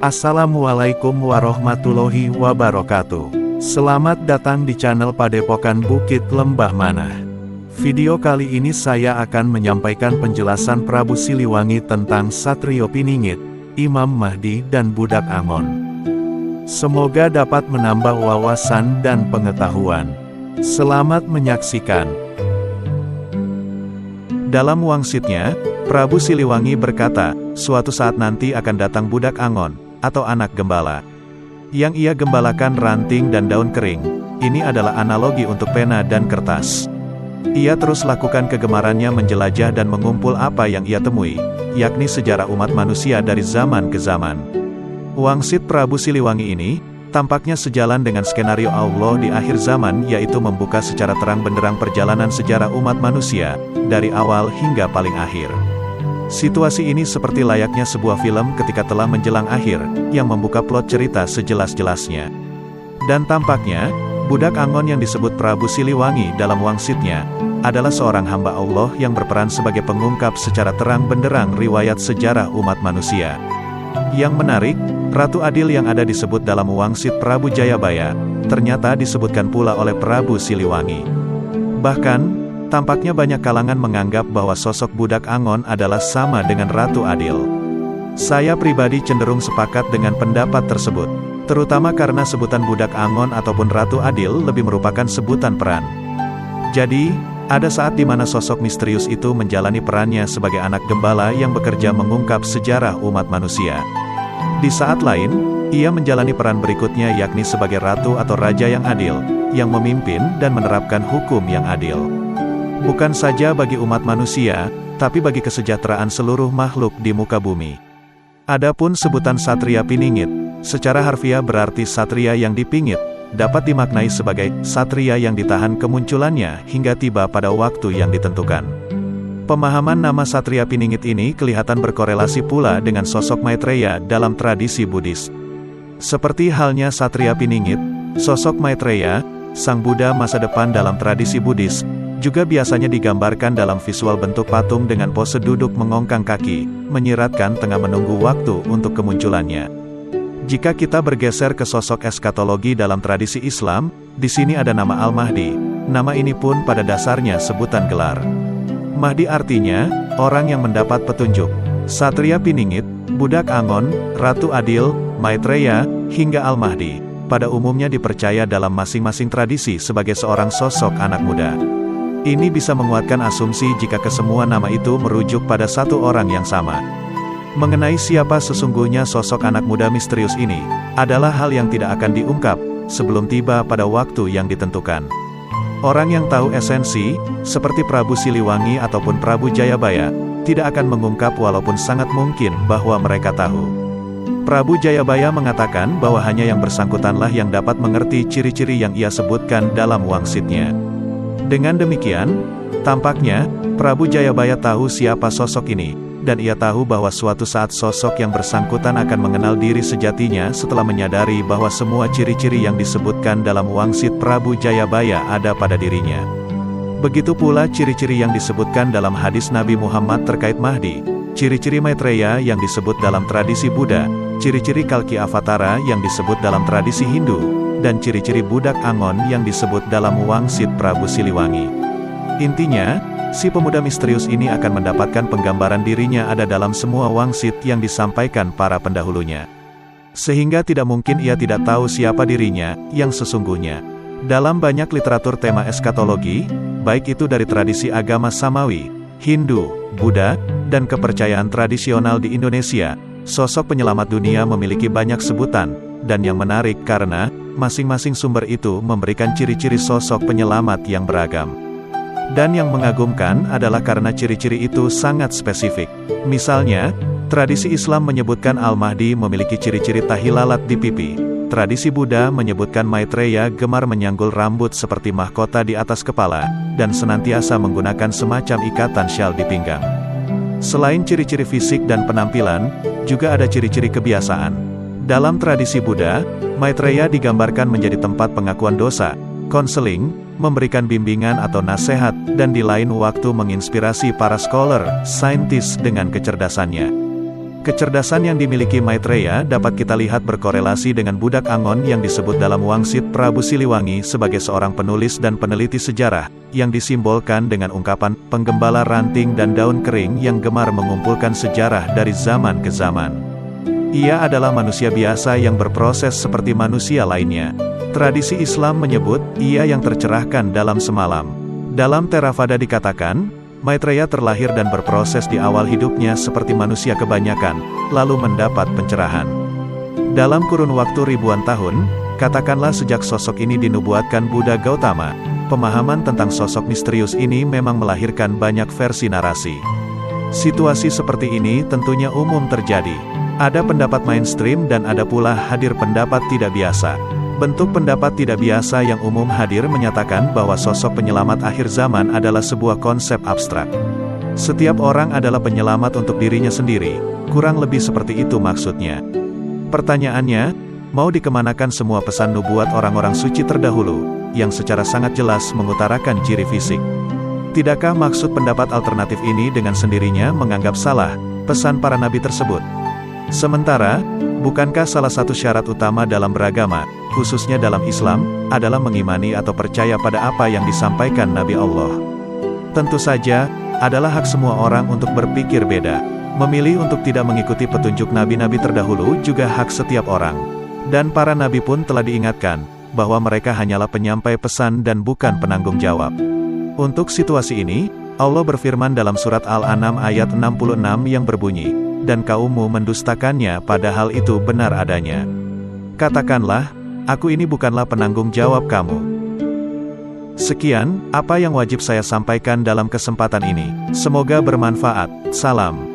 Assalamualaikum warahmatullahi wabarakatuh. Selamat datang di channel Padepokan Bukit Lembah Manah. Video kali ini saya akan menyampaikan penjelasan Prabu Siliwangi tentang Satrio Piningit, Imam Mahdi dan Budak Angon. Semoga dapat menambah wawasan dan pengetahuan. Selamat menyaksikan. Dalam wangsitnya, Prabu Siliwangi berkata, suatu saat nanti akan datang Budak Angon, atau anak gembala. Yang ia gembalakan ranting dan daun kering. Ini adalah analogi untuk pena dan kertas. Ia terus lakukan kegemarannya menjelajah dan mengumpul apa yang ia temui, yakni sejarah umat manusia dari zaman ke zaman. Wangsit Prabu Siliwangi ini, tampaknya sejalan dengan skenario Allah di akhir zaman, yaitu membuka secara terang benderang perjalanan sejarah umat manusia, dari awal hingga paling akhir. Situasi ini seperti layaknya sebuah film ketika telah menjelang akhir, yang membuka plot cerita sejelas-jelasnya. Dan tampaknya, Budak Angon yang disebut Prabu Siliwangi dalam wangsitnya, adalah seorang hamba Allah yang berperan sebagai pengungkap secara terang benderang riwayat sejarah umat manusia. Yang menarik, Ratu Adil yang ada disebut dalam wangsit Prabu Jayabaya, ternyata disebutkan pula oleh Prabu Siliwangi. Bahkan, tampaknya banyak kalangan menganggap bahwa sosok Budak Angon adalah sama dengan Ratu Adil. Saya pribadi cenderung sepakat dengan pendapat tersebut, terutama karena sebutan Budak Angon ataupun Ratu Adil lebih merupakan sebutan peran. Jadi, ada saat di mana sosok misterius itu menjalani perannya sebagai anak gembala yang bekerja mengungkap sejarah umat manusia. Di saat lain, ia menjalani peran berikutnya yakni sebagai ratu atau raja yang adil, yang memimpin dan menerapkan hukum yang adil. Bukan saja bagi umat manusia, tapi bagi kesejahteraan seluruh makhluk di muka bumi. Adapun sebutan Satria Piningit, secara harfiah berarti satria yang dipingit, dapat dimaknai sebagai satria yang ditahan kemunculannya hingga tiba pada waktu yang ditentukan. Pemahaman nama Satria Piningit ini kelihatan berkorelasi pula dengan sosok Maitreya dalam tradisi Buddhis. Seperti halnya Satria Piningit, sosok Maitreya, sang Buddha masa depan dalam tradisi Buddhis, juga biasanya digambarkan dalam visual bentuk patung dengan pose duduk mengongkang kaki, menyiratkan tengah menunggu waktu untuk kemunculannya. Jika kita bergeser ke sosok eskatologi dalam tradisi Islam, di sini ada nama Al-Mahdi. Nama ini pun pada dasarnya sebutan gelar. Mahdi artinya, orang yang mendapat petunjuk. Satria Piningit, Budak Angon, Ratu Adil, Maitreya, hingga Al-Mahdi, pada umumnya dipercaya dalam masing-masing tradisi sebagai seorang sosok anak muda. Ini bisa menguatkan asumsi jika kesemua nama itu merujuk pada satu orang yang sama. Mengenai siapa sesungguhnya sosok anak muda misterius ini, adalah hal yang tidak akan diungkap, sebelum tiba pada waktu yang ditentukan. Orang yang tahu esensi, seperti Prabu Siliwangi ataupun Prabu Jayabaya, tidak akan mengungkap walaupun sangat mungkin bahwa mereka tahu. Prabu Jayabaya mengatakan bahwa hanya yang bersangkutanlah yang dapat mengerti ciri-ciri yang ia sebutkan dalam wangsitnya. Dengan demikian, tampaknya, Prabu Jayabaya tahu siapa sosok ini, dan ia tahu bahwa suatu saat sosok yang bersangkutan akan mengenal diri sejatinya setelah menyadari bahwa semua ciri-ciri yang disebutkan dalam wangsit Prabu Jayabaya ada pada dirinya. Begitu pula ciri-ciri yang disebutkan dalam hadis Nabi Muhammad terkait Mahdi, ciri-ciri Maitreya yang disebut dalam tradisi Buddha, ciri-ciri Kalki Avatara yang disebut dalam tradisi Hindu, dan ciri-ciri Budak Angon yang disebut dalam wangsit Prabu Siliwangi. Intinya, si pemuda misterius ini akan mendapatkan penggambaran dirinya ada dalam semua wangsit yang disampaikan para pendahulunya. Sehingga tidak mungkin ia tidak tahu siapa dirinya yang sesungguhnya. Dalam banyak literatur tema eskatologi, baik itu dari tradisi agama Samawi, Hindu, Buddha, dan kepercayaan tradisional di Indonesia, sosok penyelamat dunia memiliki banyak sebutan, dan yang menarik karena masing-masing sumber itu memberikan ciri-ciri sosok penyelamat yang beragam. Dan yang mengagumkan adalah karena ciri-ciri itu sangat spesifik. Misalnya, tradisi Islam menyebutkan Al-Mahdi memiliki ciri-ciri tahi lalat di pipi. Tradisi Buddha menyebutkan Maitreya gemar menyanggul rambut seperti mahkota di atas kepala, dan senantiasa menggunakan semacam ikatan syal di pinggang. Selain ciri-ciri fisik dan penampilan, juga ada ciri-ciri kebiasaan. Dalam tradisi Buddha, Maitreya digambarkan menjadi tempat pengakuan dosa, konseling, memberikan bimbingan atau nasihat, dan di lain waktu menginspirasi para scholar, saintis dengan kecerdasannya. Kecerdasan yang dimiliki Maitreya dapat kita lihat berkorelasi dengan budak Angon yang disebut dalam Wangsit Prabu Siliwangi sebagai seorang penulis dan peneliti sejarah, yang disimbolkan dengan ungkapan penggembala ranting dan daun kering yang gemar mengumpulkan sejarah dari zaman ke zaman. Ia adalah manusia biasa yang berproses seperti manusia lainnya. Tradisi Islam menyebut, ia yang tercerahkan dalam semalam. Dalam Theravada dikatakan, Maitreya terlahir dan berproses di awal hidupnya seperti manusia kebanyakan, lalu mendapat pencerahan. Dalam kurun waktu ribuan tahun, katakanlah sejak sosok ini dinubuatkan Buddha Gautama, pemahaman tentang sosok misterius ini memang melahirkan banyak versi narasi. Situasi seperti ini tentunya umum terjadi. Ada pendapat mainstream dan ada pula hadir pendapat tidak biasa. Bentuk pendapat tidak biasa yang umum hadir menyatakan bahwa sosok penyelamat akhir zaman adalah sebuah konsep abstrak. Setiap orang adalah penyelamat untuk dirinya sendiri, kurang lebih seperti itu maksudnya. Pertanyaannya, mau dikemanakan semua pesan nubuat orang-orang suci terdahulu, yang secara sangat jelas mengutarakan ciri fisik? Tidakkah maksud pendapat alternatif ini dengan sendirinya menganggap salah pesan para nabi tersebut? Sementara, bukankah salah satu syarat utama dalam beragama, khususnya dalam Islam, adalah mengimani atau percaya pada apa yang disampaikan Nabi Allah? Tentu saja, adalah hak semua orang untuk berpikir beda. Memilih untuk tidak mengikuti petunjuk nabi-nabi terdahulu juga hak setiap orang. Dan para nabi pun telah diingatkan, bahwa mereka hanyalah penyampai pesan dan bukan penanggung jawab. Untuk situasi ini, Allah berfirman dalam surat Al-An'am ayat 66 yang berbunyi, dan kaummu mendustakannya padahal itu benar adanya. Katakanlah, aku ini bukanlah penanggung jawab kamu. Sekian, apa yang wajib saya sampaikan dalam kesempatan ini. Semoga bermanfaat. Salam.